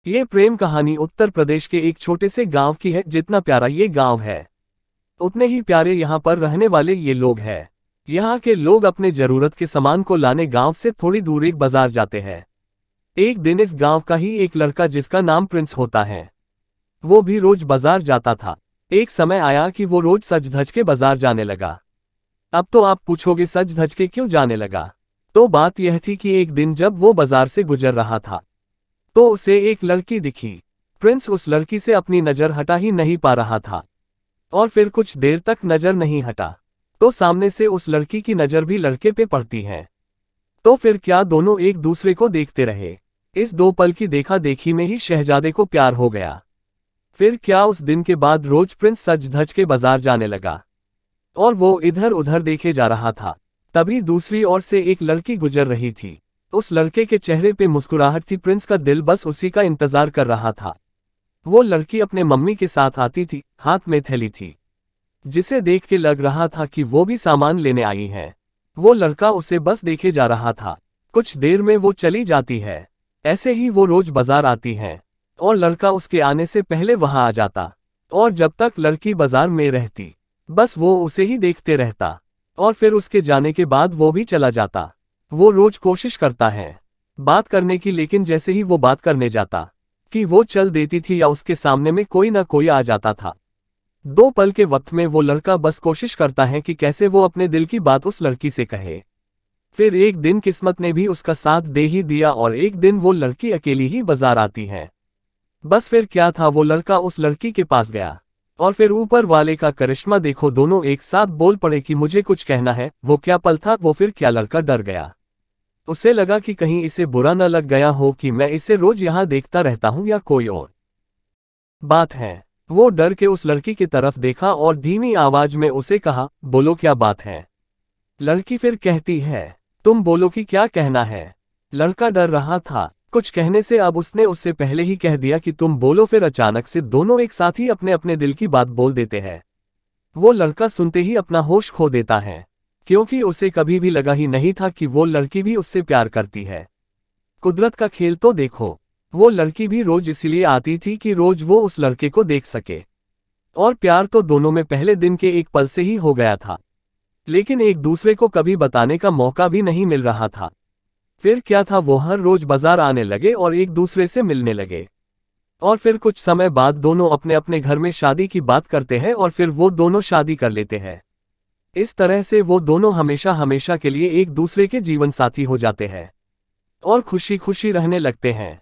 ये प्रेम कहानी उत्तर प्रदेश के एक छोटे से गांव की है। जितना प्यारा ये गांव है, उतने ही प्यारे यहाँ पर रहने वाले ये लोग हैं। यहाँ के लोग अपने जरूरत के सामान को लाने गांव से थोड़ी दूर एक बाजार जाते हैं। एक दिन इस गांव का ही एक लड़का, जिसका नाम प्रिंस होता है, वो भी रोज बाजार जाता था। एक समय आया कि वो रोज सज धज के बाजार जाने लगा। अब तो आप पूछोगे सज धज के क्यों जाने लगा? तो बात यह थी कि एक दिन जब वो बाजार से गुजर रहा था तो उसे एक लड़की दिखी। प्रिंस उस लड़की से अपनी नजर हटा ही नहीं पा रहा था और फिर कुछ देर तक नजर नहीं हटा तो सामने से उस लड़की की नजर भी लड़के पे पड़ती है। तो फिर क्या दोनों एक दूसरे को देखते रहे। इस दो पल की देखा देखी में ही शहजादे को प्यार हो गया। फिर क्या उस दिन के बाद रोज प्रिंस सज धज के बाजार जाने लगा और वो इधर उधर देखे जा रहा था। तभी दूसरी ओर से एक लड़की गुजर रही थी। उस लड़के के चेहरे पे मुस्कुराहट थी। प्रिंस का दिल बस उसी का इंतजार कर रहा था। वो लड़की अपने मम्मी के साथ आती थी, हाथ में थैली थी, जिसे देख के लग रहा था कि वो भी सामान लेने आई है। वो लड़का उसे बस देखे जा रहा था। कुछ देर में वो चली जाती है। ऐसे ही वो रोज बाजार आती है और लड़का उसके आने से पहले वहां आ जाता और जब तक लड़की बाजार में रहती बस वो उसे ही देखते रहता और फिर उसके जाने के बाद वो भी चला जाता। वो रोज कोशिश करता है बात करने की, लेकिन जैसे ही वो बात करने जाता कि वो चल देती थी या उसके सामने में कोई ना कोई आ जाता था। दो पल के वक्त में वो लड़का बस कोशिश करता है कि कैसे वो अपने दिल की बात उस लड़की से कहे। फिर एक दिन किस्मत ने भी उसका साथ दे ही दिया और एक दिन वो लड़की अकेली ही बाजार आती है। बस फिर क्या था, वो लड़का उस लड़की के पास गया और फिर ऊपर वाले का करिश्मा देखो, दोनों एक साथ बोल पड़े कि मुझे कुछ कहना है। वो क्या पल था, वो फिर क्या लड़का डर गया। उसे लगा कि कहीं इसे बुरा न लग गया हो कि मैं इसे रोज यहाँ देखता रहता हूँ या कोई और बात है। वो डर के उस लड़की की तरफ देखा और धीमी आवाज में उसे कहा, बोलो क्या बात है। लड़की फिर कहती है, तुम बोलो कि क्या कहना है। लड़का डर रहा था कुछ कहने से, अब उसने उससे पहले ही कह दिया कि तुम बोलो। फिर अचानक से दोनों एक साथ ही अपने अपने दिल की बात बोल देते हैं। वो लड़का सुनते ही अपना होश खो देता है, क्योंकि उसे कभी भी लगा ही नहीं था कि वो लड़की भी उससे प्यार करती है। कुदरत का खेल तो देखो, वो लड़की भी रोज इसलिए आती थी कि रोज वो उस लड़के को देख सके। और प्यार तो दोनों में पहले दिन के एक पल से ही हो गया था, लेकिन एक दूसरे को कभी बताने का मौका भी नहीं मिल रहा था। फिर क्या था, वो हर रोज बाजार आने लगे और एक दूसरे से मिलने लगे और फिर कुछ समय बाद दोनों अपने अपने घर में शादी की बात करते हैं और फिर वो दोनों शादी कर लेते हैं। इस तरह से वो दोनों हमेशा हमेशा के लिए एक दूसरे के जीवन साथी हो जाते हैं और खुशी खुशी रहने लगते हैं।